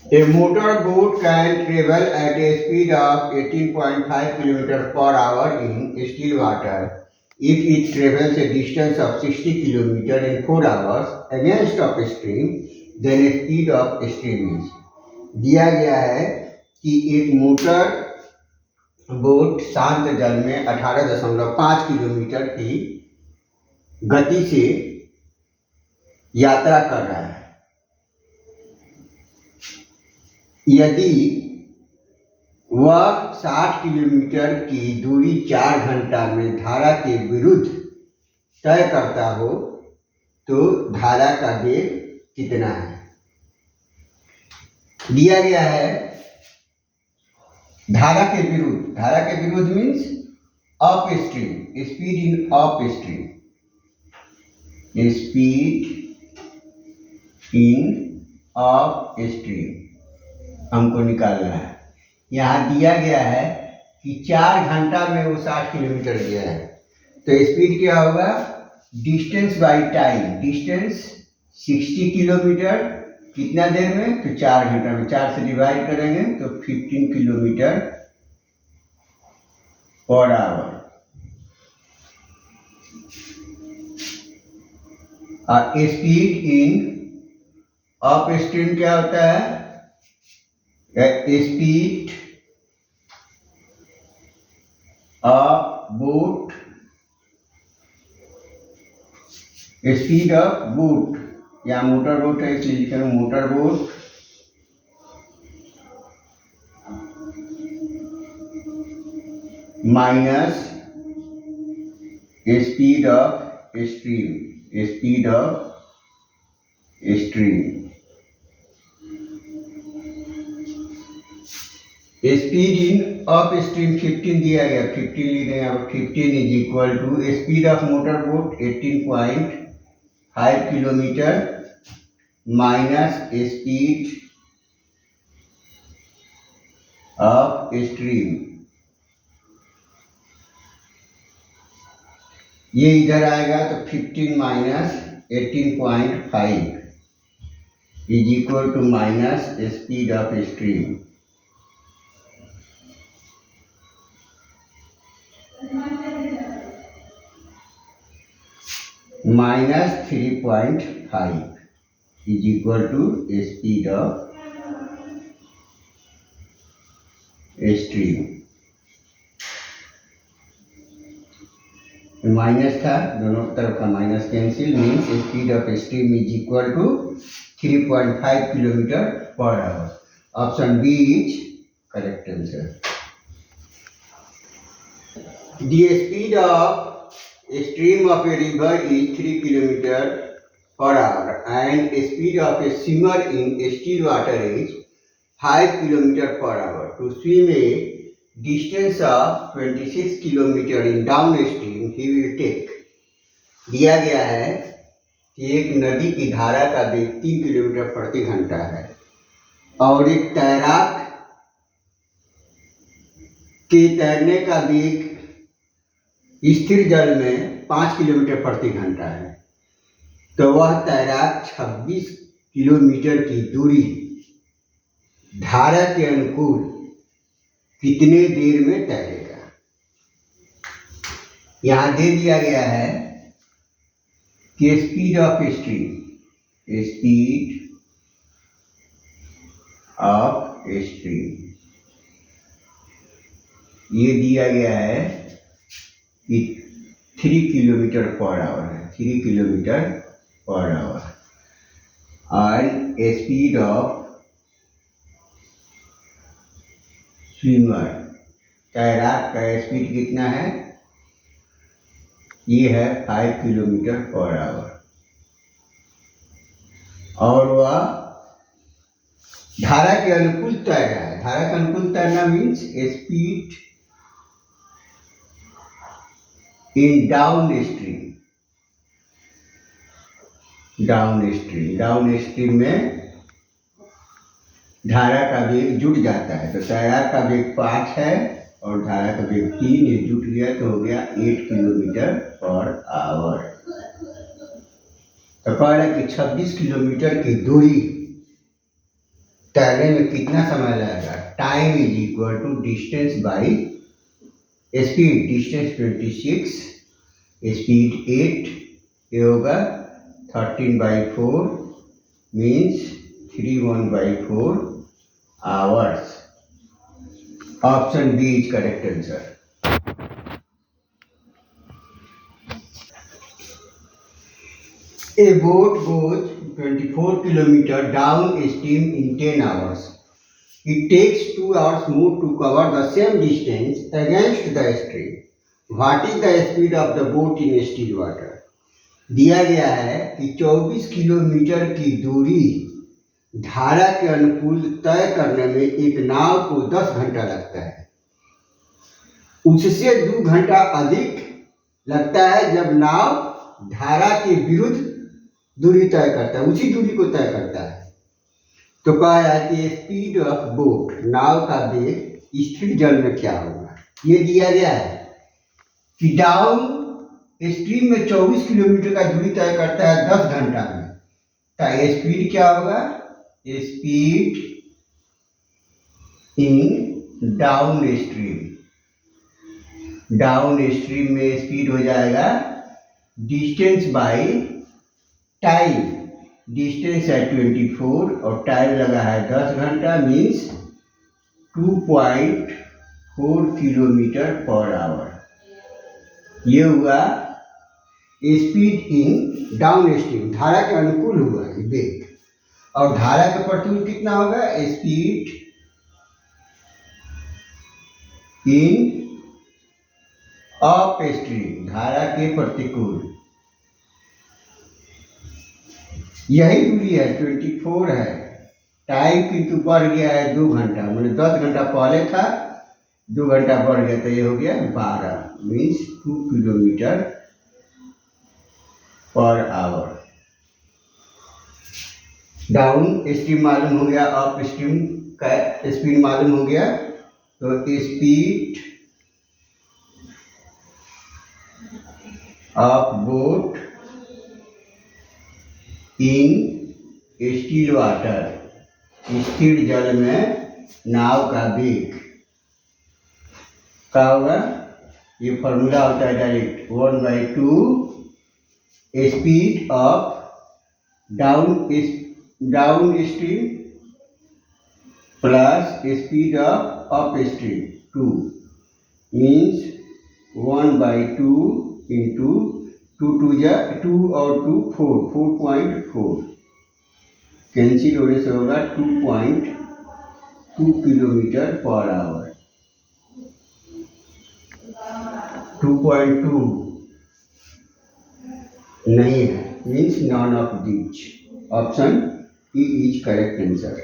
A motorboat can travel at a speed of 18.5 km per hour in still water. If it travels a distance of 60 km in 4 hours against upstream, then a speed of stream is. दिया गया है कि एक motor boat शांत जल में 18.5 kilometre की गति से यात्रा कर रहा है। यदि वह 60 किलोमीटर की दूरी 4 घंटा में धारा के विरुद्ध तय करता हो तो धारा का वेग कितना है? दिया गया है धारा के विरुद्ध means up stream, speed in up stream, speed in up stream हमको निकालना है। यहाँ दिया गया है कि 4 घंटा में वो 60 किलोमीटर गया है, तो स्पीड क्या होगा? Distance by time, distance 60 kilometre कितना देर में? तो 4 घंटा में 4 से डिवाइड करेंगे तो 15 किलोमीटर पर आवर। और स्पीड इन अप स्ट्रीम क्या होता है? Speed of boat, speed of boat या मोटर बोट है इसलिए लिखेंगे motor boat minus speed of stream, speed of stream. Speed in upstream 15 दिया गया, 15 लिख देंगे। अब 15 is equal to speed of motor boat 18.5 kilometre minus speed of stream. ये इधर आएगा तो 15 minus 18.5 is equal to minus speed of stream. Minus 3.5 is equal to speed of stream. Minus था, दोनों तरफ का minus cancel, means speed of stream is equal to 3.5 kilometre per hour. Option B is correct answer. The speed of a stream of a river is 3 km per hour and speed of a swimmer in still water is 5 km per hour. To swim a distance of 26 km in downstream, he will take. दिया गया है कि एक नदी की धारा का वेग 3 किलोमीटर प्रति घंटा है और एक तैराक के तैरने का वेग स्थिर जल में 5 किलोमीटर प्रति घंटा है, तो वह तैराक 26 किलोमीटर की दूरी धारा के अनुकूल कितने देर में तैरेगा? यहाँ दे दिया गया है कि speed of stream, speed of stream ये दिया गया है कि 3 किलोमीटर पर आवर है, 3 किलोमीटर पर आवर। और स्पीड ऑफ स्विमर, तैराक का स्पीड कितना है? ये है 5 किलोमीटर पर आवर। और वह धारा के अनुकूल तैर रहा है। धारा के अनुकूल तैरना means speed in down stream, down stream में धारा का वेग जुट जाता है, तो तैराक का वेग 5 है और धारा का वेग 3 है, जुट गया तो हो गया 8 किलोमीटर पर आवर। तो कह रहा है कि 26 किलोमीटर की दूरी तैरने में कितना समय लगेगा, time is equal to distance by speed, distance 26, speed 8, ये होगा 13/4 means 31/4 hours. Option B is correct answer. A boat goes 24 km downstream in 10 hours. It takes 2 hours more to cover the same distance against the stream. What is the speed of the boat in still water? दिया गया है कि 24 kilometre की दूरी धारा के अनुकूल तय करने में एक नाव को 10 घंटा लगता है। उससे 2 घंटा अधिक लगता है जब नाव धारा के विरुद्ध दूरी तय करता है, उसी दूरी को तय करता है। तो कहा है कि स्पीड ऑफ बोट, नाव का वेग स्थिर जल में क्या होगा। ये दिया गया है कि डाउन स्ट्रीम में 24 किलोमीटर का दूरी तय करता है 10 घंटा में, तो स्पीड क्या होगा, speed in down stream, down stream में स्पीड हो जाएगा डिस्टेंस बाई टाइम, डिस्टेंस है 24 और टाइम लगा है 10 घंटा मीन्स 2.4 किलोमीटर पर आवर। ये हुआ स्पीड इन डाउन स्ट्रीम, धारा के अनुकूल हुआ वेग। और धारा के प्रतिकूल कितना होगा, स्पीड इन अप स्ट्रीम, धारा के प्रतिकूल। यही दूरी है 24 है, टाइम किंतु बढ़ गया है 2 घंटा, मैंने 10 घंटा पहले था, 2 घंटा बढ़ गया तो ये हो गया 12 means 2 kilometre per our. Down stream मालूम हो गया, अप स्ट्रीम का स्पीड मालूम हो गया, तो speed of boat in still water, स्थिर जल में नाव का वेग क्या होगा, ये फॉर्मूला होता है direct 1/2 speed of down stream plus speed of up stream 2 means 1/2 into 2 और 2 4.4 कैंसिल होने से होगा 2.2 किलोमीटर पर आवर। 2.2 नहीं है means none of these. Option E is correct answer.